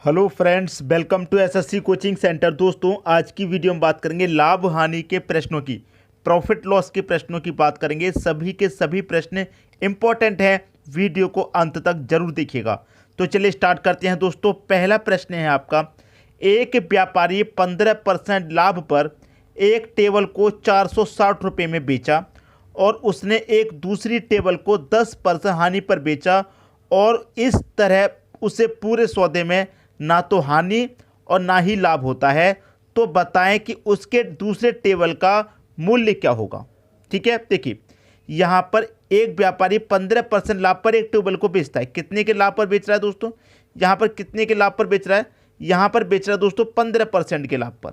Hello friends, welcome to SSC coaching centre. दोस्तों, आज की वीडियो में बात करेंगे लाभ हानि के प्रश्नों की, प्रॉफिट लॉस के प्रश्नों की बात करेंगे। सभी के सभी प्रश्न इंपॉर्टेंट हैं, वीडियो को अंत तक जरूर देखिएगा। तो चलिए स्टार्ट करते हैं। दोस्तों, पहला प्रश्न है आपका, एक व्यापारी 15% लाभ पर एक टेबल को 460 रुपये में बेचा और उसने एक दूसरी टेबल को 10% हानि पर बेचा और इस तरह उसे पूरे सौदे में ना तो हानि और ना ही लाभ होता है। तो बताएं कि उसके दूसरे टेबल का मूल्य क्या होगा। ठीक है, देखिए यहाँ पर एक व्यापारी 15% लाभ पर एक टेबल को बेचता है। कितने के लाभ पर बेच रहा है दोस्तों? यहाँ पर कितने के लाभ पर बेच रहा है? यहाँ पर बेच रहा है दोस्तों 15% के लाभ पर,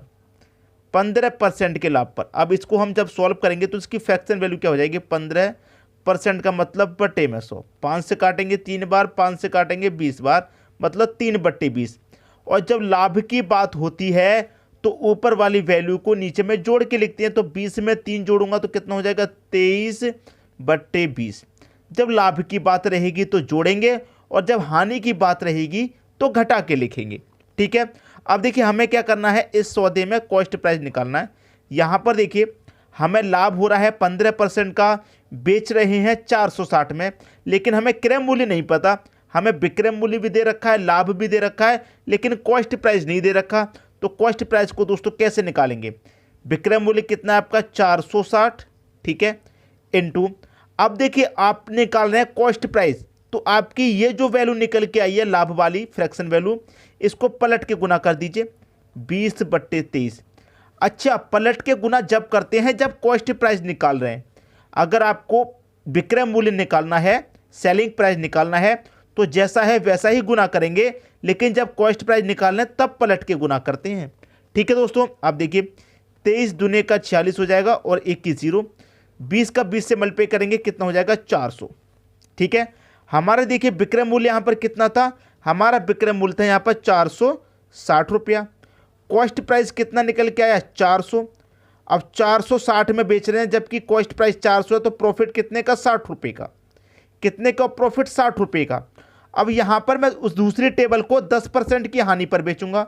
15% के लाभ पर। अब इसको हम जब सॉल्व करेंगे तो इसकी फ्रैक्शन वैल्यू क्या हो जाएगी? 15% का मतलब बटे में 100, 5 से काटेंगे 3 बार, 5 से काटेंगे 20 बार, मतलब 3/20। और जब लाभ की बात होती है तो ऊपर वाली वैल्यू को नीचे में जोड़ के लिखते हैं। तो 20 में 3 जोड़ूंगा तो कितना हो जाएगा? 23/20। जब लाभ की बात रहेगी तो जोड़ेंगे और जब हानि की बात रहेगी तो घटा के लिखेंगे। ठीक है, अब देखिए हमें क्या करना है, इस सौदे में कॉस्ट प्राइस निकालना है। यहाँ पर देखिए हमें लाभ हो रहा है 15% का, बेच रहे हैं 460 में, लेकिन हमें क्रय मूल्य नहीं पता। हमें विक्रय मूल्य भी दे रखा है, लाभ भी दे रखा है, लेकिन कॉस्ट प्राइस नहीं दे रखा। तो कॉस्ट प्राइस को दोस्तों कैसे निकालेंगे? विक्रय मूल्य कितना है आपका? 460, ठीक है, इनटू, अब देखिए आप निकाल रहे हैं कॉस्ट प्राइस। तो आपकी ये जो वैल्यू निकल के आई है लाभ वाली फ्रैक्शन वैल्यू, इसको पलट के गुना कर दीजिए 20/23। अच्छा, पलट के गुना जब करते हैं जब कॉस्ट प्राइस निकाल रहे हैं। अगर आपको विक्रय मूल्य निकालना है, सेलिंग प्राइस निकालना है, तो जैसा है वैसा ही गुना करेंगे, लेकिन जब कॉस्ट प्राइस निकालना है तब पलट के गुना करते हैं। ठीक है दोस्तों, आप देखिए 23 दूने का 46 हो जाएगा और 1 की 0, 20 का 20 से मल्टीप्लाई करेंगे कितना हो जाएगा? 400। ठीक है, हमारा देखिए विक्रय मूल्य यहाँ पर कितना था? हमारा विक्रय मूल्य था यहाँ पर 460 रुपया। कॉस्ट प्राइस कितना निकल के आया? 400। अब 460 में बेच रहे हैं जबकि कॉस्ट प्राइस 400 है, तो प्रॉफिट कितने का? 60 रुपये का। कितने का प्रॉफिट? 60 रुपये का। अब यहाँ पर मैं उस दूसरी टेबल को 10% की हानि पर बेचूंगा।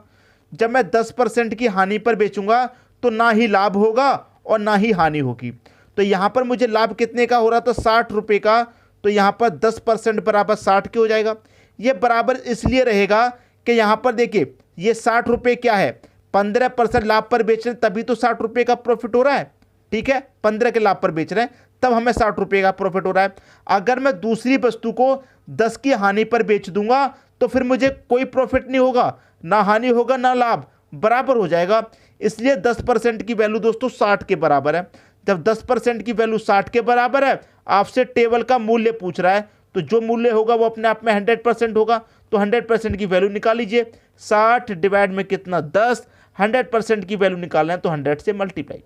जब मैं 10% की हानि पर बेचूंगा तो ना ही लाभ होगा और ना ही हानि होगी। तो यहाँ पर मुझे लाभ कितने का हो रहा था? 60 रुपये का। तो यहाँ पर 10% बराबर 60 के हो जाएगा। ये बराबर इसलिए रहेगा कि यहाँ पर देखिए ये 60 रुपये क्या है? 15% लाभ पर बेच रहे हैं तभी तो 60 रुपये का प्रॉफिट हो रहा है। ठीक है, 15 के लाभ पर बेच रहे हैं तब हमें 60 रुपये का प्रॉफिट हो रहा है। अगर मैं दूसरी वस्तु को 10 की हानि पर बेच दूंगा तो फिर मुझे कोई प्रॉफिट नहीं होगा, ना हानि होगा ना लाभ, बराबर हो जाएगा। इसलिए 10% की वैल्यू दोस्तों 60 के बराबर है। जब 10% की वैल्यू 60 के बराबर है, आपसे टेबल का मूल्य पूछ रहा है, तो जो मूल्य होगा वो अपने आप में 100% होगा। तो 100% की वैल्यू निकाल लीजिए। 60 डिवाइड में कितना? 10। 100% की वैल्यू निकालना है तो 100 से मल्टीप्लाई,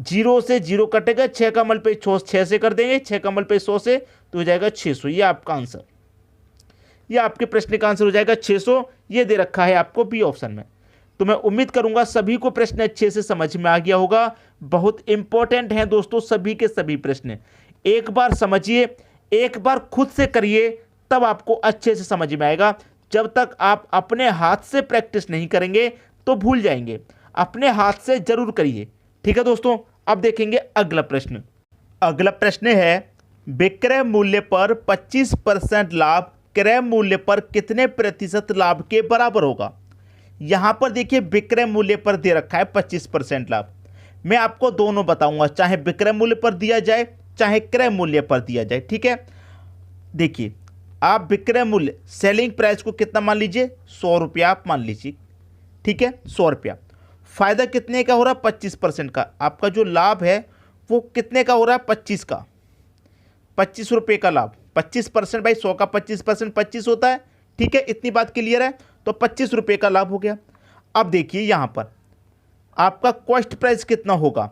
0 से 0 कटेगा, 6 का मल्टीप्लाई 6 से कर देंगे, 6 का मल्टीप्लाई 100 से तो हो जाएगा 600। ये आपका आंसर, ये आपके प्रश्न का आंसर हो जाएगा 600। ये दे रखा है आपको बी ऑप्शन में। तो मैं उम्मीद करूंगा सभी को प्रश्न अच्छे से समझ में आ गया होगा। बहुत इंपॉर्टेंट हैं दोस्तों सभी के सभी प्रश्न। एक बार समझिए, एक बार खुद से करिए, तब आपको अच्छे से समझ में आएगा। जब तक आप अपने हाथ से प्रैक्टिस नहीं करेंगे तो भूल जाएंगे। अपने हाथ से जरूर करिए। ठीक है दोस्तों, अब देखेंगे अगला प्रश्न। अगला प्रश्न है, विक्रय मूल्य पर 25% लाभ क्रय मूल्य पर कितने प्रतिशत लाभ के बराबर होगा? यहां पर देखिए विक्रय मूल्य पर दे रखा है 25% लाभ। मैं आपको दोनों बताऊंगा, चाहे विक्रय मूल्य पर दिया जाए चाहे क्रय मूल्य पर दिया जाए। ठीक है, देखिए आप विक्रय मूल्य सेलिंग प्राइस को कितना मान लीजिए? 100 रुपया आप मान लीजिए। ठीक है, 100 रुपया। फायदा कितने का हो रहा है? 25% का। आपका जो लाभ है वो कितने का हो रहा है? 25 का, 25 रुपये का लाभ। 25% भाई 100 का 25% 25 होता है। ठीक है, इतनी बात क्लियर है। तो 25 रुपये का लाभ हो गया। अब देखिए यहाँ पर आपका कॉस्ट प्राइस कितना होगा?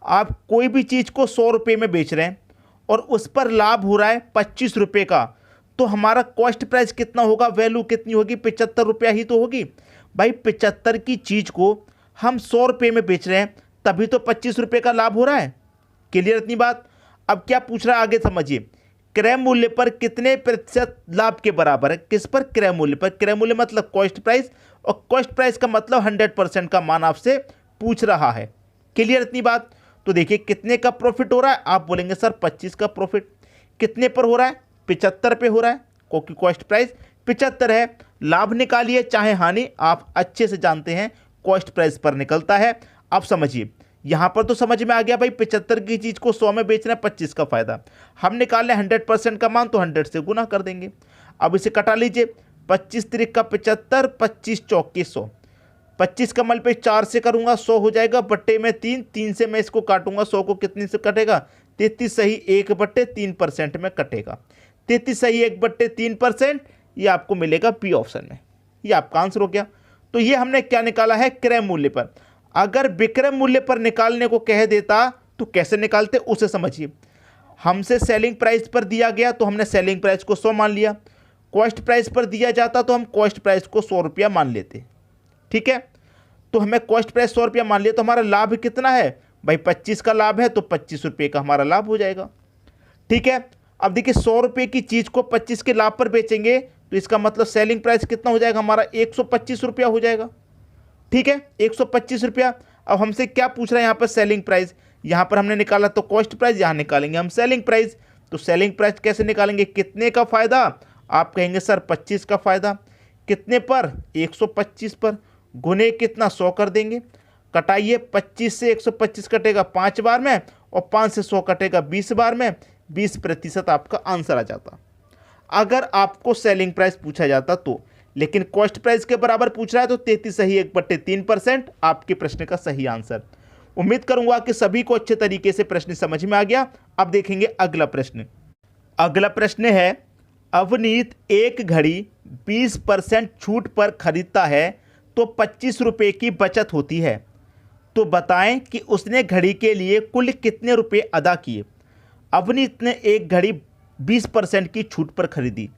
आप कोई भी चीज़ को 100 रुपये में बेच रहे हैं और उस पर लाभ हो रहा है 25 रुपये का, तो हमारा कॉस्ट प्राइस कितना होगा? वैल्यू कितनी होगी? 75 रुपया ही तो होगी भाई। 75 की चीज़ को हम 100 रुपये में बेच रहे हैं तभी तो 25 रुपये का लाभ हो रहा है। क्लियर इतनी बात? अब क्या पूछ रहा है आगे समझिए, क्रय मूल्य पर कितने प्रतिशत लाभ के बराबर है? किस पर? क्रय मूल्य पर। क्रय मूल्य मतलब कॉस्ट प्राइस, और कॉस्ट प्राइस का मतलब 100% का मान आपसे पूछ रहा है। क्लियर इतनी बात? तो देखिए कितने का प्रॉफिट हो रहा है, आप बोलेंगे सर 25 का प्रॉफिट। कितने पर हो रहा है? 75 पे हो रहा है, क्योंकि कॉस्ट प्राइस 75 है। लाभ निकालिए चाहे हानि, आप अच्छे से जानते हैं कॉस्ट प्राइस पर निकलता है। आप समझिए, यहां पर तो समझ में आ गया भाई, 75 की चीज को 100 में बेचना है, 25 का फायदा। हम निकाल लें 100% का मान, तो 100 से गुना कर देंगे। अब इसे कटा लीजिए, 25 त्रिक का 75, 25 चौके 100। 25 का मल्टीप्लाई 4 से करूंगा, 100 हो जाएगा, बट्टे में 3, 3 से मैं इसको काटूंगा, 100 को कितनी से कटेगा? 33 सही 1/3% में कटेगा। 33 सही 1/3%, ये आपको मिलेगा बी ऑप्शन में। ये आपका आंसर हो गया। तो ये हमने क्या निकाला है? क्रय मूल्य पर। अगर विक्रय मूल्य पर निकालने को कह देता तो कैसे निकालते, उसे समझिए। हमसे सेलिंग प्राइस पर दिया गया तो हमने सेलिंग प्राइस को 100 मान लिया। कॉस्ट प्राइस पर दिया जाता तो हम कॉस्ट प्राइस को 100 रुपया मान लेते। ठीक है, तो हमें कॉस्ट प्राइस 100 रुपया मान लिया, तो हमारा लाभ कितना है भाई? 25 का लाभ है, तो 25 रुपये का हमारा लाभ हो जाएगा। ठीक है, अब देखिए 100 रुपये की चीज को 25 के लाभ पर बेचेंगे, तो इसका मतलब सेलिंग प्राइस कितना हो जाएगा हमारा? 125 रुपया हो जाएगा। ठीक है, 125 रुपया। अब हमसे क्या पूछ रहा है यहाँ पर? Selling price. यहाँ पर हमने निकाला तो कॉस्ट प्राइस, यहाँ निकालेंगे हम सेलिंग प्राइस। तो सेलिंग प्राइस कैसे निकालेंगे? कितने का फायदा? आप कहेंगे सर 25 का फायदा। कितने पर? 125 पर। गुने कितना? 100 कर देंगे। कटाइए, 25 से 125 कटेगा 5 बार में, और 5 से 100 कटेगा 20 बार में। 20% आपका आंसर आ जाता अगर आपको सेलिंग प्राइस पूछा जाता तो। लेकिन कॉस्ट प्राइस के बराबर पूछ रहा है, तो 33 सही 1/3% आपके प्रश्न का सही आंसर। उम्मीद करूंगा कि सभी को अच्छे तरीके से प्रश्न समझ में आ गया। अब देखेंगे अगला प्रश्न। अगला प्रश्न है, अवनीत एक घड़ी 20% छूट पर खरीदता है तो 25 रुपये की बचत होती है। तो बताएं कि उसने घड़ी के लिए कुल कितने रुपए अदा किए। अवनीत ने एक घड़ी 20% की छूट पर खरीदी।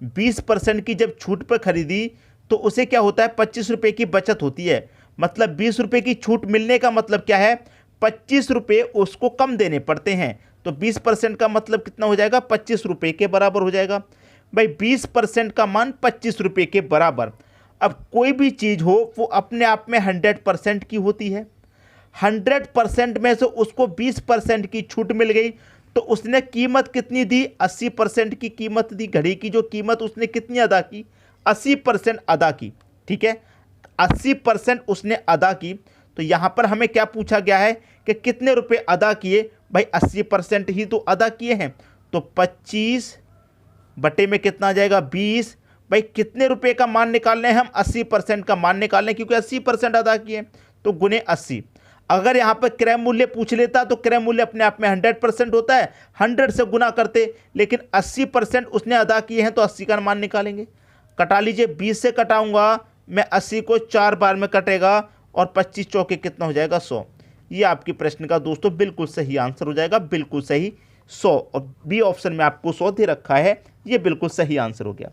20% की जब छूट पर खरीदी तो उसे क्या होता है? 25 रुपये की बचत होती है। मतलब 20 रुपये की छूट मिलने का मतलब क्या है? 25 रुपये उसको कम देने पड़ते हैं। तो 20% का मतलब कितना हो जाएगा? 25 रुपये के बराबर हो जाएगा। भाई 20% का मान 25 रुपये के बराबर। अब कोई भी चीज़ हो वो अपने आप में 100% की होती है। 100% में से उसको 20% की छूट मिल गई, तो उसने कीमत कितनी दी? 80% की कीमत दी। घड़ी की जो कीमत उसने कितनी अदा की? 80% अदा की। ठीक है, 80% उसने अदा की। तो यहाँ पर हमें क्या पूछा गया है कि कितने रुपए अदा किए? भाई 80% ही तो अदा किए हैं, तो 25 बटे में कितना आ जाएगा? 20। भाई कितने रुपए का मान निकालने हैं हम? 80% का मान निकालने, क्योंकि 80% अदा किए, तो गुने 80। अगर यहाँ पर क्रय मूल्य पूछ लेता तो क्रय मूल्य अपने आप में 100% होता है, 100 से गुना करते, लेकिन 80% उसने अदा किए हैं तो 80 का मान निकालेंगे। कटा लीजिए, 20 से कटाऊंगा मैं 80 को 4 बार में कटेगा, और 25 चौके कितना हो जाएगा? 100। ये आपके प्रश्न का दोस्तों बिल्कुल सही आंसर हो जाएगा, बिल्कुल सही 100। और बी ऑप्शन में आपको 100 दे रखा है, ये बिल्कुल सही आंसर हो गया।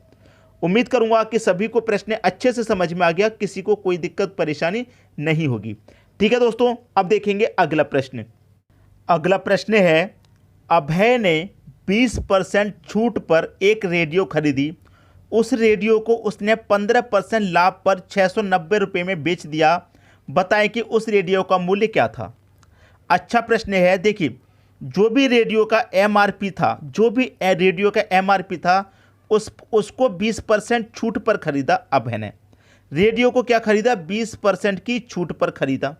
उम्मीद करूंगा कि सभी को प्रश्न अच्छे से समझ में आ गया, किसी को कोई दिक्कत परेशानी नहीं होगी। ठीक है दोस्तों, अब देखेंगे अगला प्रश्न। अगला प्रश्न है, अभय ने 20% छूट पर एक रेडियो खरीदी। उस रेडियो को उसने 15% लाभ पर 690 रुपये में बेच दिया। बताएं कि उस रेडियो का मूल्य क्या था। अच्छा प्रश्न है। देखिए, जो भी रेडियो का एमआरपी था, जो भी रेडियो का एमआरपी था, उसको 20% छूट पर खरीदा अभय ने। रेडियो को क्या खरीदा? 20% की छूट पर खरीदा।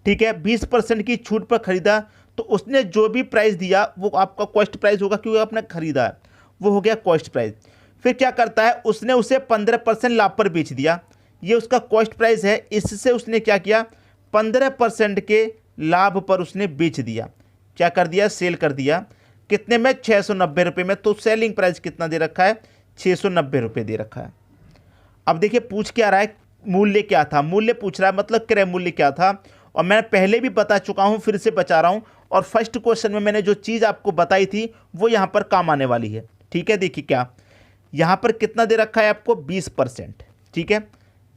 ठीक है, 20% की छूट पर खरीदा, तो उसने जो भी प्राइस दिया वो आपका कॉस्ट प्राइस होगा, क्योंकि आपने खरीदा है, वो हो गया कॉस्ट प्राइस। फिर क्या करता है? उसने उसे 15% लाभ पर बेच दिया। ये उसका कॉस्ट प्राइस है। इससे उसने क्या किया? 15% के लाभ पर उसने बेच दिया। क्या कर दिया? सेल कर दिया। कितने में? 690 रुपये में। तो सेलिंग प्राइस कितना दे रखा है? 690 रुपये दे रखा है। अब देखिए पूछ क्या रहा है? मूल्य क्या था? मूल्य पूछ रहा है, मतलब क्रय मूल्य क्या था। और मैं पहले भी बता चुका हूं, फिर से बता रहा हूं। और फर्स्ट क्वेश्चन में मैंने जो चीज़ आपको बताई थी वो यहाँ पर काम आने वाली है। ठीक है, देखिए क्या यहाँ पर कितना दे रखा है आपको? 20%। ठीक है,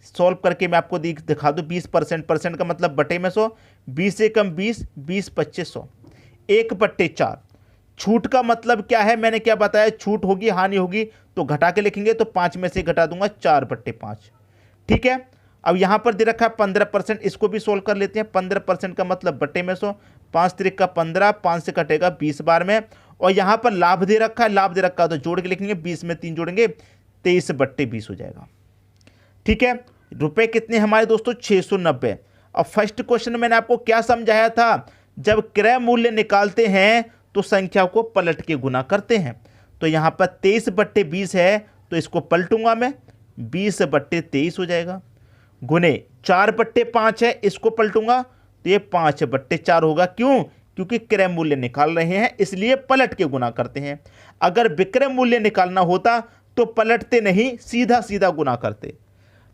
सॉल्व करके मैं आपको दिखा दूँ। 20% का मतलब बटे में 100, 20 से कम 20, 20 25 100, 1/4। छूट का मतलब क्या है, मैंने क्या बताया, छूट होगी हानि होगी तो घटा के लिखेंगे, तो 5 में से घटा दूंगा 4/5। ठीक है, अब यहां पर दे रखा है 15%, इसको भी सोल्व कर लेते हैं। 15% का मतलब बट्टे में 100, 5 त्रिक का 15, 5 से कटेगा 20 बार में, और यहां पर लाभ दे रखा है, लाभ दे रखा है तो जोड़ के लिखेंगे, 20 में 3 जोड़ेंगे 23/20 हो जाएगा। ठीक है, रुपए कितने हमारे दोस्तों, 690। अब फर्स्ट क्वेश्चन में मैंने आपको क्या समझाया था, जब क्रय मूल्य निकालते हैं तो संख्या को पलट के गुना करते हैं। तो यहां पर 23/20 है तो इसको पलटूंगा मैं, 20/23 हो जाएगा, गुने 4/5 है, इसको पलटूंगा तो ये 5/4 होगा। क्यों, क्योंकि क्रय मूल्य निकाल रहे हैं इसलिए पलट के गुना करते हैं। अगर विक्रय मूल्य निकालना होता तो पलटते नहीं, सीधा सीधा गुना करते।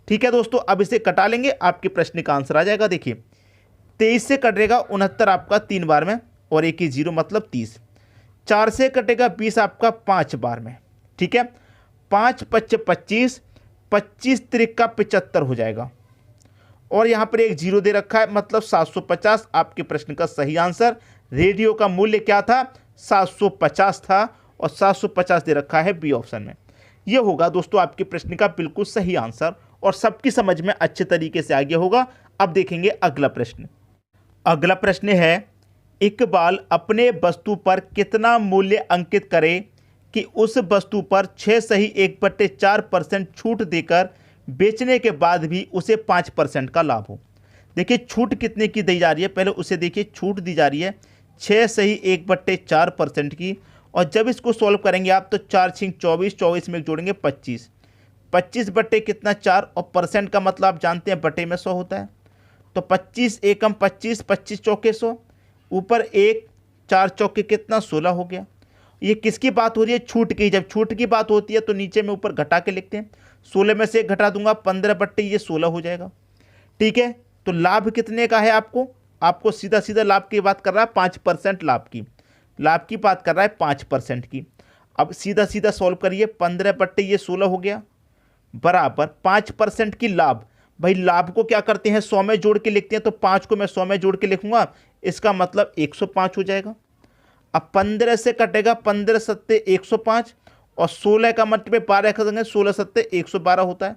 ठीक है दोस्तों, अब इसे कटा लेंगे, आपके प्रश्न का आंसर आ जाएगा। देखिए 23 से कटेगा 69 आपका 3 बार में, और 1 ही 0 मतलब 30। 4 से कटेगा 20 आपका 5 बार में। ठीक है, 5 5 25, 25 त्रिक का 75 हो जाएगा, और यहां पर एक 0 दे रखा है मतलब 750। आपके प्रश्न का सही आंसर, रेडियो का मूल्य क्या था, 750 था, और 750 दे रखा है बी ऑप्शन में। यह होगा दोस्तों आपके प्रश्न का बिल्कुल सही आंसर, और सबकी समझ में अच्छे तरीके से आ गया होगा। अब देखेंगे अगला प्रश्न। अगला प्रश्न है, इकबाल अपने वस्तु पर कितना मूल्य अंकित करे कि उस वस्तु पर 6 सही 1/4% छूट देकर बेचने के बाद भी उसे 5% का लाभ हो। देखिए छूट कितने की दी जा रही है, पहले उसे देखिए, छूट दी जा रही है 6 सही 1/4% की, और जब इसको सॉल्व करेंगे आप तो 4 6 24, 24 में जोड़ेंगे 25, 25 बट्टे कितना 4, और परसेंट का मतलब आप जानते हैं बटे में 100 होता है, तो 25 एकम 25, 25 चौके 100, ऊपर 1, 4 चौके कितना 16 हो गया। ये किसकी बात हो रही है, छूट की। जब छूट की बात होती है तो नीचे में ऊपर घटा के लिखते हैं, 16 में से घटा दूंगा 15 बट्टे ये 16 हो जाएगा। ठीक है, तो लाभ कितने का है, आपको सीधा सीधा लाभ की बात कर रहा है, 5% लाभ की बात कर रहा है, 5% की। अब सीधा सीधा सॉल्व करिए, 15 बट्टे ये 16 हो गया बराबर 5% की लाभ। भाई लाभ को क्या करते हैं, 100 में जोड़ के लिखते हैं, तो 5 को मैं 100 में जोड़ के लिखूंगा, इसका मतलब 105 हो जाएगा। अब 15 से कटेगा 15 सत्ते 105, और 16 का मतलब 12 का देंगे, 16 सत्ते 112 होता है,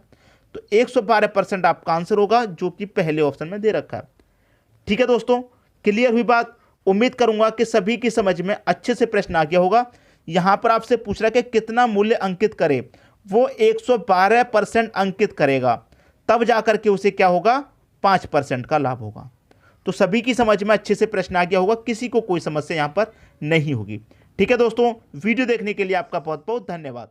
तो 112% आपका आंसर होगा, जो कि पहले ऑप्शन में दे रखा है। ठीक है दोस्तों, क्लियर हुई बात। उम्मीद करूंगा कि सभी की समझ में अच्छे से प्रश्न आ गया होगा। यहां पर आपसे पूछ रहा है कि कितना मूल्य अंकित करे, वो 112% अंकित करेगा, तब जाकर के उसे क्या होगा, 5% का लाभ होगा। तो सभी की समझ में अच्छे से प्रश्न आ गया होगा, किसी को कोई समस्या यहां पर नहीं होगी। ठीक है दोस्तों, वीडियो देखने के लिए आपका बहुत बहुत धन्यवाद।